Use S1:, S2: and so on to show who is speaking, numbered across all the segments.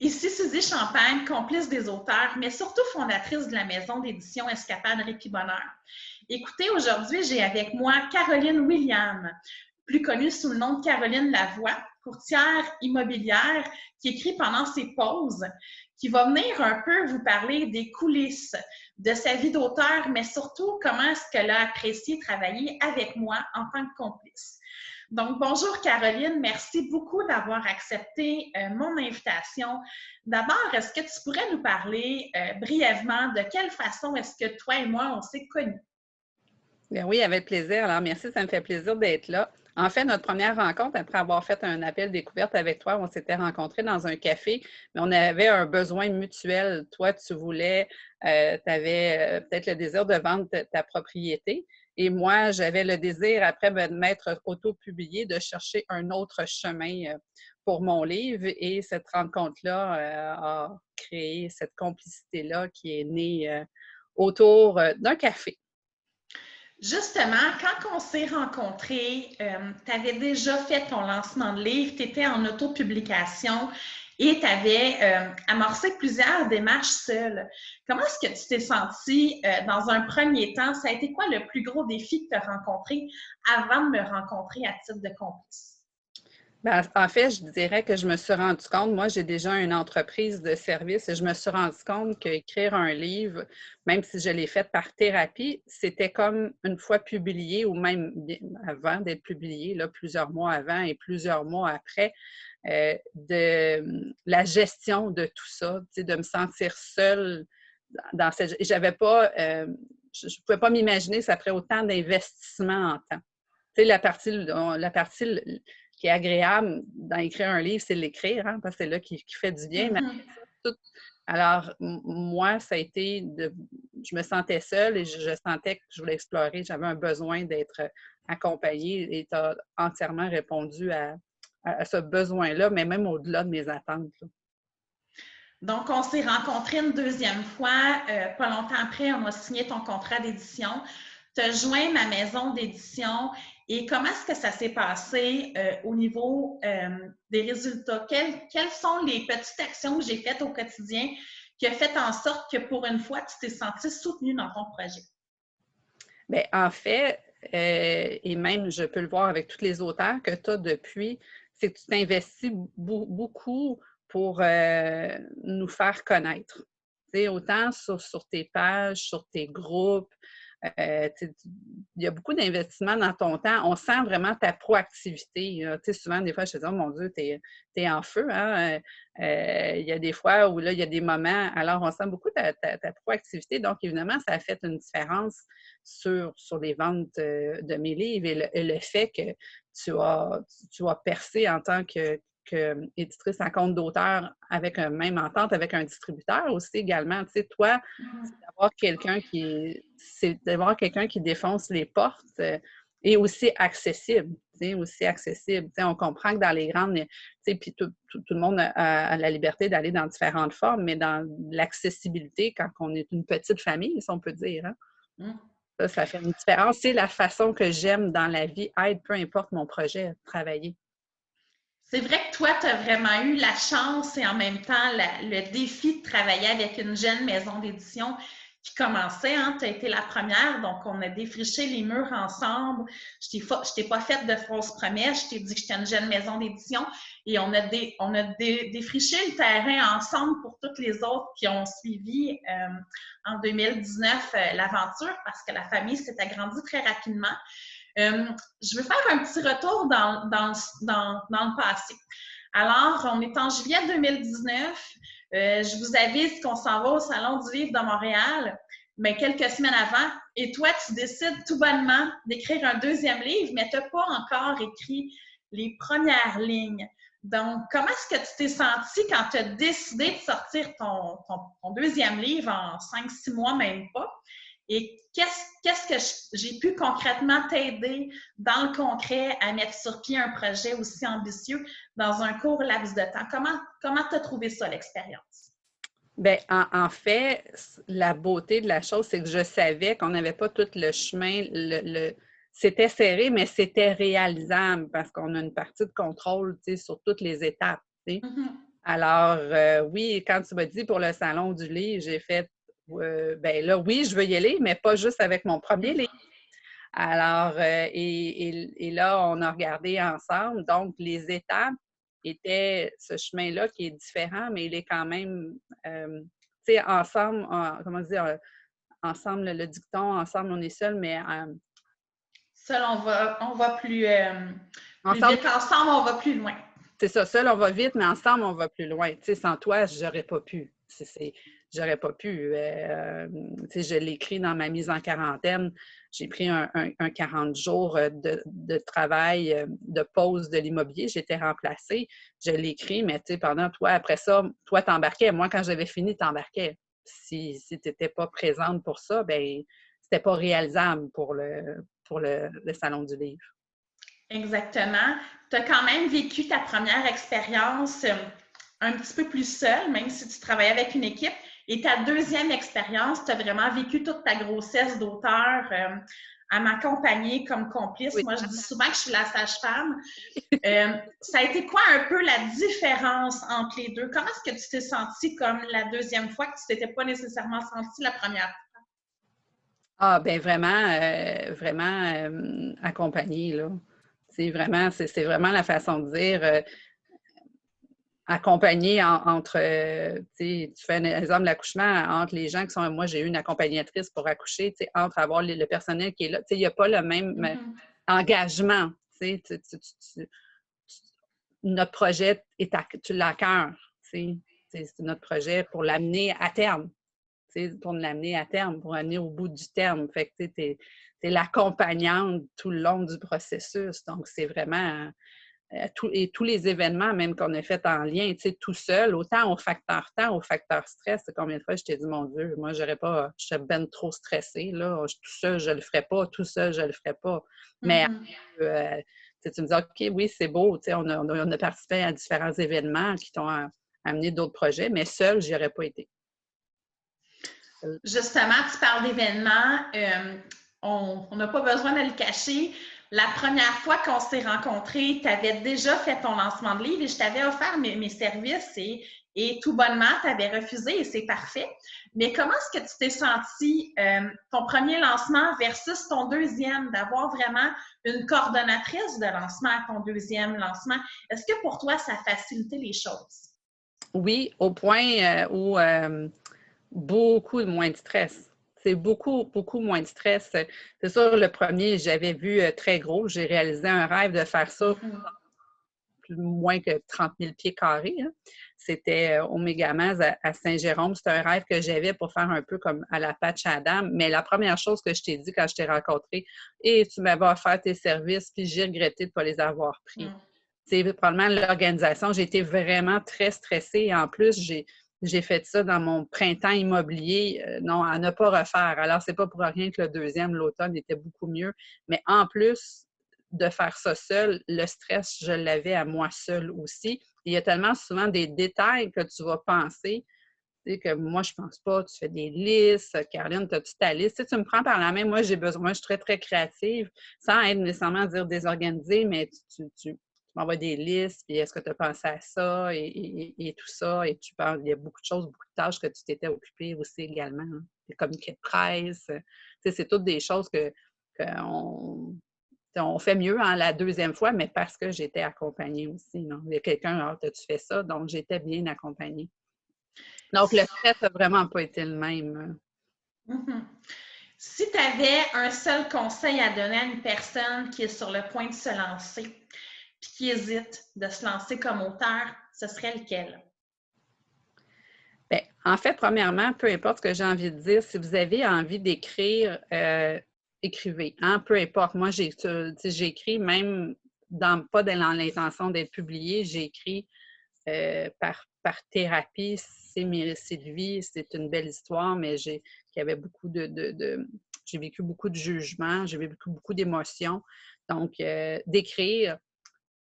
S1: Ici Suzy Champagne, complice des auteurs, mais surtout fondatrice de la maison d'édition Escapade Répit Bonheur. Écoutez, aujourd'hui, j'ai avec moi Caroline William, plus connue sous le nom de Caroline Lavoie, courtière immobilière qui écrit pendant ses pauses, qui va venir un peu vous parler des coulisses de sa vie d'auteur, mais surtout comment est-ce qu'elle a apprécié travailler avec moi en tant que complice. Donc, bonjour Caroline, merci beaucoup d'avoir accepté mon invitation. D'abord, est-ce que tu pourrais nous parler brièvement de quelle façon est-ce que toi et moi, on s'est connus?
S2: Bien oui, avec plaisir. Alors, merci, ça me fait plaisir d'être là. En fait, notre première rencontre, après avoir fait un appel découverte avec toi, on s'était rencontrés dans un café, mais on avait un besoin mutuel. Toi, tu voulais, tu avais peut-être le désir de vendre ta propriété. Et moi, j'avais le désir, après de m'être auto-publié, de chercher un autre chemin pour mon livre. Et cette rencontre-là a créé cette complicité-là qui est née autour d'un café.
S1: Justement, quand on s'est rencontrés, tu avais déjà fait ton lancement de livre, tu étais en autopublication et tu avais amorcé plusieurs démarches seules. Comment est-ce que tu t'es sentie dans un premier temps? Ça a été quoi le plus gros défi que tu as rencontré avant de me rencontrer à titre de complice?
S2: Ben, en fait, je dirais que je me suis rendu compte, moi, j'ai déjà une entreprise de service et je me suis rendu compte qu'écrire un livre, même si je l'ai fait par thérapie, c'était comme une fois publié ou même avant d'être publié, là, plusieurs mois avant et plusieurs mois après, de la gestion de tout ça, tu sais, de me sentir seule dans cette... J'avais pas, je ne pouvais pas m'imaginer ça ferait autant d'investissement en temps. Tu sais, la partie qui est agréable dans écrire un livre, c'est l'écrire, hein, parce que c'est là qui fait du bien. Mais tout, alors, moi, ça a été je me sentais seule et je sentais que je voulais explorer. J'avais un besoin d'être accompagnée et tu as entièrement répondu à ce besoin-là, mais même au-delà de mes attentes. Là.
S1: Donc, on s'est rencontrés une deuxième fois. Pas longtemps après, on a signé ton contrat d'édition. Tu as joint ma maison d'édition. Et comment est-ce que ça s'est passé au niveau des résultats? Quelles sont les petites actions que j'ai faites au quotidien qui ont fait en sorte que pour une fois, tu t'es sentie soutenue dans ton projet?
S2: Bien, en fait, et même je peux le voir avec tous les auteurs que tu as depuis, c'est que tu t'investis beaucoup pour nous faire connaître. Tu sais, autant sur tes pages, sur tes groupes, il y a beaucoup d'investissement dans ton temps. On sent vraiment ta proactivité. Tu sais, souvent, des fois, je te dis, oh mon Dieu, t'es en feu. Hein? Il y a des fois où là, il y a des moments. Alors, on sent beaucoup ta proactivité. Donc, évidemment, ça a fait une différence sur les ventes de mes livres et le fait que tu as percé en tant que éditrice en compte d'auteur avec un même entente avec un distributeur aussi également. Tu sais, toi, c'est d'avoir quelqu'un qui défonce les portes et aussi accessible. Tu sais, aussi accessible. Tu sais, on comprend que dans les grandes, tu sais, puis tout le monde a la liberté d'aller dans différentes formes, mais dans l'accessibilité, quand on est une petite famille, si on peut dire, hein, ça fait une différence. C'est la façon que j'aime dans la vie être, peu importe mon projet, travailler.
S1: C'est vrai que toi, tu as vraiment eu la chance et en même temps le défi de travailler avec une jeune maison d'édition qui commençait. Hein? Tu as été la première, donc on a défriché les murs ensemble. Je t'ai pas fait de fausses promesses. Je t'ai dit que j'étais une jeune maison d'édition et on a défriché le terrain ensemble pour toutes les autres qui ont suivi en 2019 l'aventure parce que la famille s'est agrandie très rapidement. Je veux faire un petit retour dans le passé. Alors, on est en juillet 2019. Je vous avise qu'on s'en va au Salon du livre de Montréal, mais quelques semaines avant. Et toi, tu décides tout bonnement d'écrire un deuxième livre, mais tu n'as pas encore écrit les premières lignes. Donc, comment est-ce que tu t'es sentie quand tu as décidé de sortir ton deuxième livre en 5-6 mois, même pas? Et qu'est-ce que j'ai pu concrètement t'aider dans le concret à mettre sur pied un projet aussi ambitieux dans un court laps de temps? Comment tu as trouvé ça, l'expérience?
S2: Bien, en fait, la beauté de la chose, c'est que je savais qu'on n'avait pas tout le chemin, c'était serré, mais c'était réalisable parce qu'on a une partie de contrôle, tu sais, sur toutes les étapes, tu sais. Alors, oui, quand tu m'as dit pour le salon du livre, j'ai fait, ben là, oui, je veux y aller, mais pas juste avec mon premier livre. Alors, et là, on a regardé ensemble. Donc, les étapes étaient ce chemin-là qui est différent, mais il est quand même, tu sais, ensemble, comment dire, ensemble, le dicton, ensemble, on est seul, mais
S1: Seul, on va plus
S2: ensemble,
S1: vite. Ensemble, on va plus loin.
S2: c'est ça, seul, on va vite, mais ensemble, on va plus loin. Tu sais, sans toi, j'aurais pas pu. J'aurais pas pu. Tu sais, je l'ai écrit dans ma mise en quarantaine. J'ai pris un 40 jours de travail, de pause de l'immobilier. J'étais remplacée. Je l'ai écrit, mais tu sais, pendant toi, après ça, toi, t'embarquais. Moi, quand j'avais fini, t'embarquais. Si tu n'étais pas présente pour ça, ben c'était pas réalisable pour le Salon du livre.
S1: Exactement. Tu as quand même vécu ta première expérience un petit peu plus seule, même si tu travaillais avec une équipe. Et ta deuxième expérience, tu as vraiment vécu toute ta grossesse d'auteur à m'accompagner comme complice.
S2: Oui.
S1: Moi, je dis souvent que je suis la sage-femme. Ça a été quoi un peu la différence entre les deux? Comment est-ce que tu t'es sentie comme la deuxième fois que tu t'étais pas nécessairement sentie la première fois?
S2: Ah, ben vraiment accompagné, là. C'est vraiment la façon de dire accompagné entre, tu sais, tu fais un exemple de l'accouchement entre les gens qui sont, moi j'ai eu une accompagnatrice pour accoucher, tu sais, entre avoir le personnel qui est là, tu sais, il n'y a pas le même engagement, tu sais, notre projet tu l'as à cœur, tu sais, c'est notre projet pour l'amener à terme. Pour l'amener à terme, pour amener au bout du terme. Fait que tu es l'accompagnante tout le long du processus. Donc, c'est vraiment tous les événements, même qu'on a fait en lien, tout seul, autant au facteur temps, au facteur stress. Combien de fois je t'ai dit, mon Dieu, moi, j'aurais pas, je suis ben trop stressée. Là. Tout seul, je le ferais pas. Tout seul, je le ferais pas. Mais tu me dis, OK, oui, c'est beau. On a participé à différents événements qui t'ont amené d'autres projets, mais seul, j'y aurais pas été.
S1: Justement, tu parles d'événements. On n'a pas besoin de le cacher. La première fois qu'on s'est rencontrés, tu avais déjà fait ton lancement de livre et je t'avais offert mes services et tout bonnement, tu avais refusé et c'est parfait. Mais comment est-ce que tu t'es senti ton premier lancement versus ton deuxième, d'avoir vraiment une coordonnatrice de lancement à ton deuxième lancement? Est-ce que pour toi, ça a facilité les choses?
S2: Oui, au point où beaucoup moins de stress. C'est beaucoup, beaucoup moins de stress. C'est sûr, le premier, j'avais vu très gros. J'ai réalisé un rêve de faire ça plus moins que 30 000 pieds carrés. Hein. C'était au Mégamaz à Saint-Jérôme. C'était un rêve que j'avais pour faire un peu comme à la Patch Adam. Mais la première chose que je t'ai dit quand je t'ai rencontré, et tu m'avais offert tes services, puis j'ai regretté de ne pas les avoir pris. C'est probablement l'organisation. J'ai été vraiment très stressée. Et en plus, j'ai fait ça dans mon printemps immobilier, non, à ne pas refaire. Alors, c'est pas pour rien que le deuxième, l'automne, était beaucoup mieux. Mais en plus de faire ça seul, le stress, je l'avais à moi seule aussi. Il y a tellement souvent des détails que tu vas penser, tu sais, que moi, je pense pas. Tu fais des listes. Caroline, as-tu ta liste? Tu sais, tu me prends par la main. Moi, j'ai besoin. Moi, je suis très, très créative, sans être nécessairement à dire désorganisée, mais tu m'envoies des listes, puis est-ce que tu as pensé à ça et tout ça, et tu parles, il y a beaucoup de choses, beaucoup de tâches que tu t'étais occupée aussi également. Hein. Les communiqués de presse, tu sais, c'est toutes des choses on fait mieux en la deuxième fois, mais parce que j'étais accompagnée aussi. Non? Il y a quelqu'un, alors, as-tu fait ça? Donc, j'étais bien accompagnée. Donc, le stress n'a vraiment pas été le même.
S1: Si tu avais un seul conseil à donner à une personne qui est sur le point de se lancer, puis qui hésite de se lancer comme auteur, ce serait lequel?
S2: Bien, en fait, premièrement, peu importe ce que j'ai envie de dire, si vous avez envie d'écrire, écrivez. Hein? Peu importe. Moi, j'ai écrit même pas dans l'intention d'être publié, j'ai écrit par thérapie. C'est mes récits de vie, c'est une belle histoire, mais qu'il y avait beaucoup j'ai vécu beaucoup de jugements, j'ai vécu beaucoup d'émotions. Donc, d'écrire.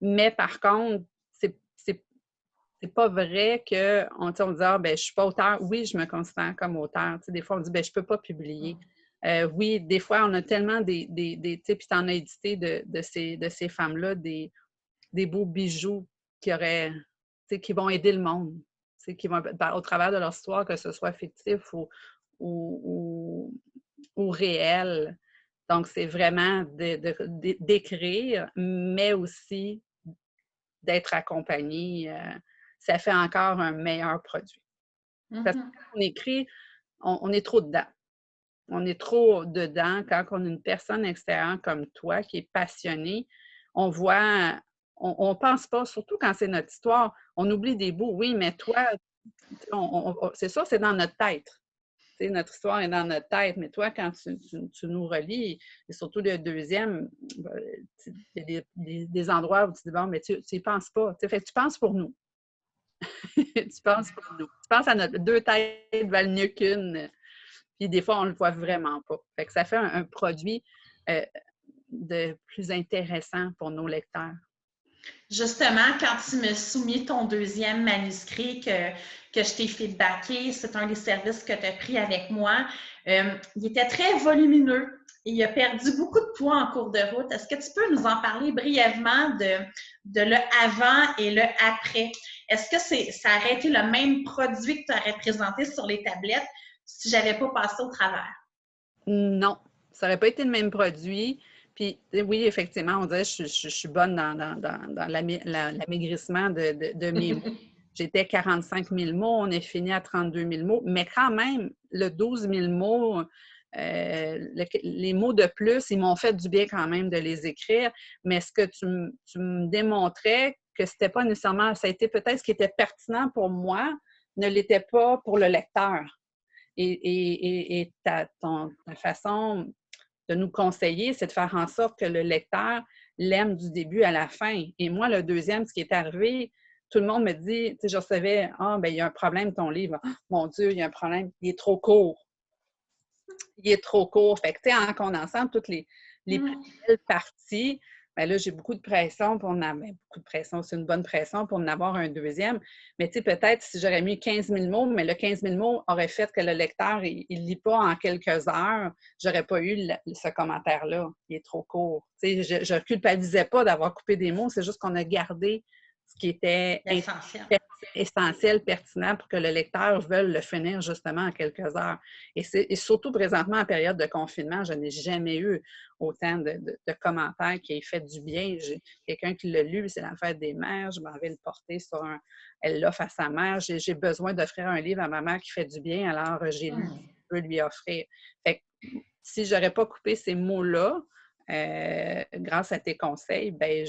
S2: Mais par contre, c'est pas vrai qu'on dit, ah, ben, je suis pas auteur. Oui, je me considère comme auteur. Tu sais, des fois, on dit, ben, je peux pas publier. Oui, des fois, on a tellement tu sais, puis tu en as édité de ces femmes-là, des beaux bijoux qui auraient qui vont aider le monde, qui vont, au travers de leur histoire, que ce soit fictif ou réel. Donc, c'est vraiment d'écrire, mais aussi d'être accompagné. Ça fait encore un meilleur produit. Parce que quand on écrit, on est trop dedans. On est trop dedans. Quand on a une personne extérieure comme toi qui est passionnée, on voit, on ne pense pas, surtout quand c'est notre histoire, on oublie des bouts. Oui, mais toi, c'est ça, c'est dans notre tête. T'sais, notre histoire est dans notre tête, mais toi, quand tu nous relis, et surtout le deuxième, il y a des endroits où tu dis, bon, mais tu n'y penses pas. Fait que tu penses pour nous. Tu penses pour nous. Tu penses à notre deux têtes valent mieux qu'une. Puis des fois, on ne le voit vraiment pas. Fait que ça fait un produit de plus intéressant pour nos lecteurs.
S1: Justement, quand tu me soumis ton deuxième manuscrit que je t'ai feedbacké, c'est un des services que tu as pris avec moi, il était très volumineux et il a perdu beaucoup de poids en cours de route. Est-ce que tu peux nous en parler brièvement de le avant et le après? Est-ce que ça aurait été le même produit que tu aurais présenté sur les tablettes si je n'avais pas passé au travers?
S2: Non, ça n'aurait pas été le même produit. Puis oui, effectivement, on dirait que je suis bonne dans l'amaigrissement de mes mots. J'étais 45 000 mots, on est fini à 32 000 mots, mais quand même, le 12 000 mots, les mots de plus, ils m'ont fait du bien quand même de les écrire, mais ce que tu me démontrais, que c'était pas nécessairement, ça a été peut-être ce qui était pertinent pour moi, ne l'était pas pour le lecteur. Et ta façon de nous conseiller, c'est de faire en sorte que le lecteur l'aime du début à la fin. Et moi, le deuxième, ce qui est arrivé, tout le monde me dit, tu sais, je recevais, ben il y a un problème, ton livre. Oh, mon Dieu, il y a un problème, il est trop court. Il est trop court. Fait que, tu sais, en condensant toutes les plus belles parties, ben là, j'ai beaucoup de pression pour en avoir. Beaucoup de pression, c'est une bonne pression pour en avoir un deuxième. Mais tu sais, peut-être si j'aurais mis 15 000 mots, mais le 15 000 mots aurait fait que le lecteur, il ne lit pas en quelques heures, j'aurais pas eu ce commentaire-là. Il est trop court. Tu sais, je ne culpabilisais pas d'avoir coupé des mots, c'est juste qu'on a gardé ce qui était essentiel, pertinent pour que le lecteur veuille le finir justement en quelques heures. Et surtout présentement en période de confinement, je n'ai jamais eu autant de commentaires qui aient fait du bien. J'ai quelqu'un qui l'a lu, c'est la fête des mères, je m'en vais le porter sur elle l'offre à sa mère. J'ai besoin d'offrir un livre à ma mère qui fait du bien, alors j'ai lu, je peux lui offrir. Fait que, si je n'aurais pas coupé ces mots-là, grâce à tes conseils, ben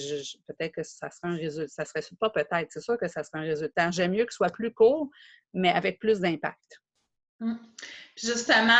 S2: peut-être que ça serait un résultat. Ça serait pas peut-être, c'est sûr que ça serait un résultat. J'aime mieux que ce soit plus court, mais avec plus d'impact.
S1: Justement,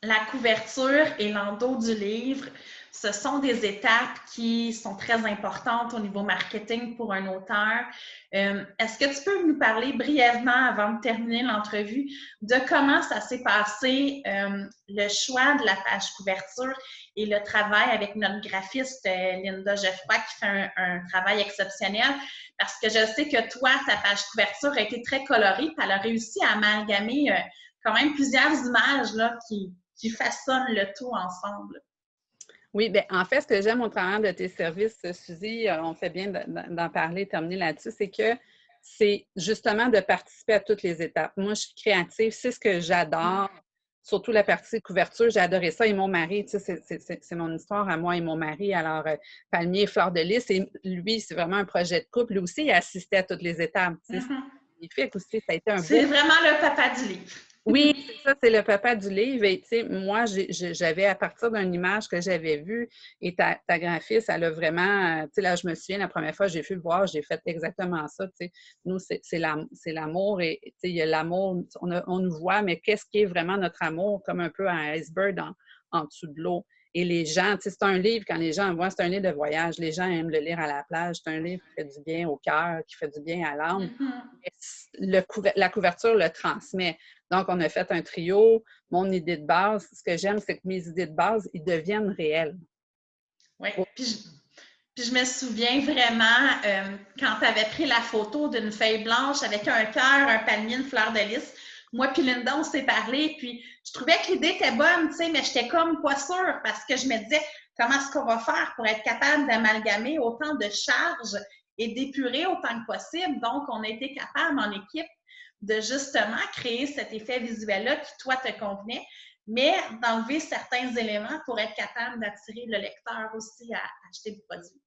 S1: la couverture et l'endos du livre, ce sont des étapes qui sont très importantes au niveau marketing pour un auteur. Est-ce que tu peux nous parler brièvement, avant de terminer l'entrevue, de comment ça s'est passé, le choix de la page couverture et le travail avec notre graphiste Linda Geoffroy qui fait un travail exceptionnel? Parce que je sais que toi, ta page couverture a été très colorée, puis elle a réussi à amalgamer quand même plusieurs images là, qui façonnent le tout ensemble.
S2: Oui, bien, en fait, ce que j'aime au travers de tes services, Suzy, on fait bien d'en parler, terminer là-dessus, c'est que c'est justement de participer à toutes les étapes. Moi, je suis créative, c'est ce que j'adore, surtout la partie couverture, j'ai adoré ça. Et mon mari, tu sais, c'est mon histoire à moi et mon mari. Alors, Palmier et Fleur de Lys, et lui, c'est vraiment un projet de couple. Lui aussi, il a assisté à toutes les étapes. C'est magnifique aussi, ça a été un beau...
S1: C'est vraiment le papa du livre.
S2: Oui, c'est ça, c'est le papa du livre. Et tu sais, moi, j'avais, à partir d'une image que j'avais vue, et ta graphiste, elle a vraiment, tu sais, là, je me souviens, la première fois que j'ai vu le voir, j'ai fait exactement ça, tu sais. Nous, c'est l'amour, et tu sais, il y a l'amour, on nous voit, mais qu'est-ce qui est vraiment notre amour, comme un peu un iceberg en dessous de l'eau. Et les gens, tu sais, c'est un livre, quand les gens voient, c'est un livre de voyage. Les gens aiment le lire à la plage. C'est un livre qui fait du bien au cœur, qui fait du bien à l'âme. La couverture le transmet. Donc, on a fait un trio. Mon idée de base, ce que j'aime, c'est que mes idées de base, ils deviennent réelles.
S1: Oui. Puis je me souviens vraiment, quand tu avais pris la photo d'une feuille blanche avec un cœur, un palmier, une fleur de lys, moi puis Linda, on s'est parlé, puis je trouvais que l'idée était bonne, tu sais, mais j'étais comme pas sûre parce que je me disais, comment est-ce qu'on va faire pour être capable d'amalgamer autant de charges et d'épurer autant que possible. Donc, on a été capable en équipe de justement créer cet effet visuel-là qui, toi, te convenait, mais d'enlever certains éléments pour être capable d'attirer le lecteur aussi à acheter le produit.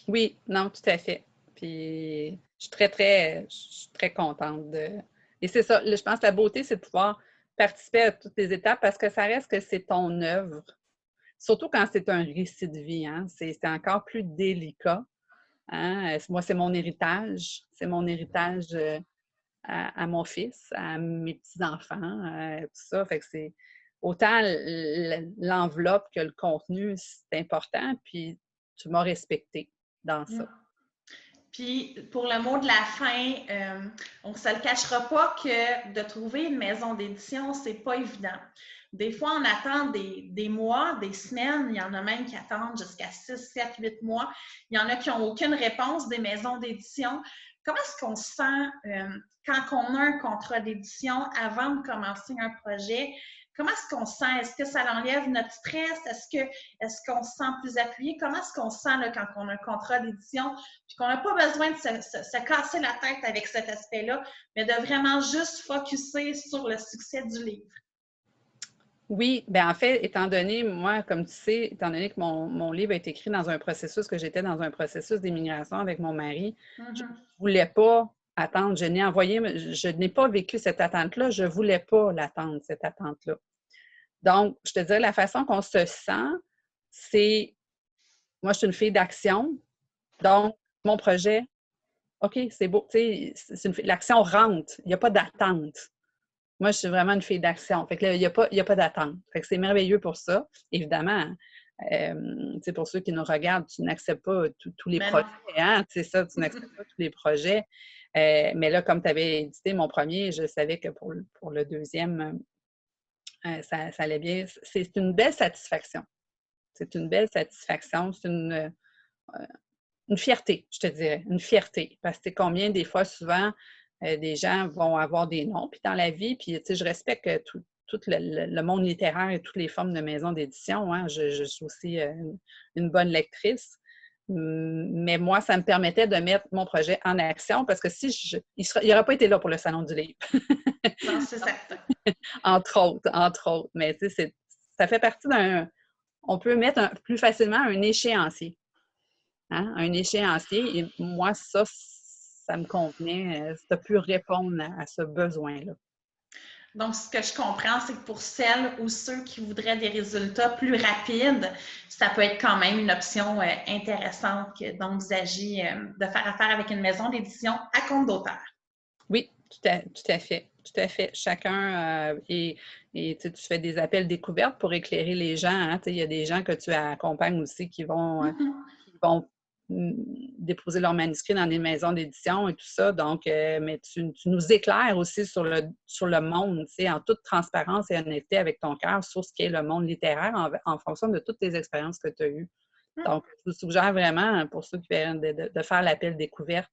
S2: Oui, non, tout à fait. Puis, je suis très contente de... Et c'est ça, je pense que la beauté, c'est de pouvoir participer à toutes les étapes parce que ça reste que c'est ton œuvre. Surtout quand c'est un récit de vie, hein? C'est encore plus délicat. Hein? Moi, c'est mon héritage. C'est mon héritage à mon fils, à mes petits-enfants, tout ça. Fait que c'est autant l'enveloppe que le contenu, c'est important. Puis, tu m'as respecté dans ça.
S1: Puis, pour le mot de la fin, on ne se le cachera pas que de trouver une maison d'édition, c'est pas évident. Des fois, on attend des mois, des semaines. Il y en a même qui attendent jusqu'à 6, 7, 8 mois. Il y en a qui n'ont aucune réponse des maisons d'édition. Comment est-ce qu'on se sent quand on a un contrat d'édition avant de commencer un projet? Comment est-ce qu'on se sent? Est-ce que ça enlève notre stress? Est-ce qu'on se sent plus appuyé? Comment est-ce qu'on se sent là, quand on a un contrat d'édition? Puis qu'on n'a pas besoin de se casser la tête avec cet aspect-là, mais de vraiment juste focusser sur le succès du livre.
S2: Oui, bien en fait, étant donné, moi, comme tu sais, étant donné que mon livre a été écrit dans un processus, que j'étais dans un processus d'immigration avec mon mari, je ne voulais pas attendre. Je n'ai pas vécu cette attente-là, je ne voulais pas l'attendre, cette attente-là. Donc, je te dirais, la façon qu'on se sent, c'est, moi, je suis une fille d'action, donc, mon projet, OK, c'est beau, tu sais, l'action rentre, il n'y a pas d'attente. Moi, je suis vraiment une fille d'action. Fait que là, il n'y a pas d'attente. Fait que c'est merveilleux pour ça. Évidemment, pour ceux qui nous regardent, tu n'acceptes pas tous les projets. Hein? C'est ça, tu n'acceptes pas tous les projets. Mais là, comme tu avais édité mon premier, je savais que pour le deuxième, ça allait bien. C'est une belle satisfaction. C'est une belle satisfaction. C'est une fierté, je te dirais. Une fierté. Parce que combien des fois, souvent, des gens vont avoir des noms puis dans la vie. Puis, tu sais, je respecte tout le monde littéraire et toutes les formes de maisons d'édition. Hein. Je suis aussi une bonne lectrice. Mais moi, ça me permettait de mettre mon projet en action parce que il n'aurait pas été là pour le Salon du livre.
S1: Non, c'est certain.
S2: Entre autres. Mais tu sais, ça fait partie on peut mettre plus facilement un échéancier. Hein? Un échéancier. Et moi, ça me convenait. Ça a pu répondre à ce besoin-là.
S1: Donc, ce que je comprends, c'est que pour celles ou ceux qui voudraient des résultats plus rapides, ça peut être quand même une option intéressante d'envisager de faire affaire avec une maison d'édition à compte d'auteur.
S2: Oui, tout à fait. Tout à fait. Chacun, et tu fais des appels découvertes pour éclairer les gens. Hein? Il y a des gens que tu accompagnes aussi qui vont déposer leur manuscrit dans des maisons d'édition et tout ça. Donc, mais tu nous éclaires aussi sur le monde, en toute transparence et honnêteté avec ton cœur sur ce qu'est le monde littéraire en fonction de toutes les expériences que tu as eues. Donc, je vous suggère vraiment, pour ceux qui viennent de faire l'appel découverte,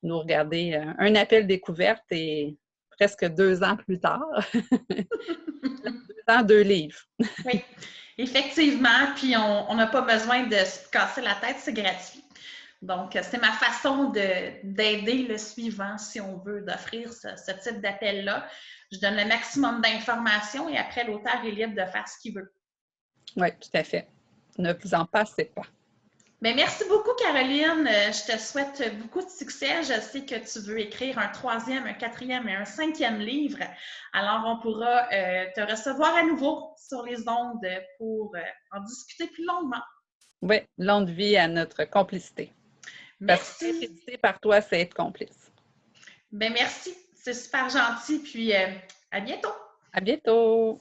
S2: nous regarder un appel découverte et presque 2 ans plus tard, 2 ans, 2 livres.
S1: Oui, effectivement. Puis, on n'a pas besoin de se casser la tête, c'est gratuit. Donc, c'est ma façon d'aider le suivant, si on veut, d'offrir ce type d'appel-là. Je donne le maximum d'informations et après, l'auteur est libre de faire ce qu'il veut.
S2: Oui, tout à fait. Ne vous en passez pas.
S1: Bien, merci beaucoup, Caroline. Je te souhaite beaucoup de succès. Je sais que tu veux écrire un 3e, un 4e et un 5e livre. Alors, on pourra te recevoir à nouveau sur les ondes pour en discuter plus longuement.
S2: Oui, longue vie à notre complicité.
S1: Merci.
S2: Parce que être édité par toi, c'est être complice.
S1: Bien, merci. C'est super gentil. Puis, à bientôt.
S2: À bientôt.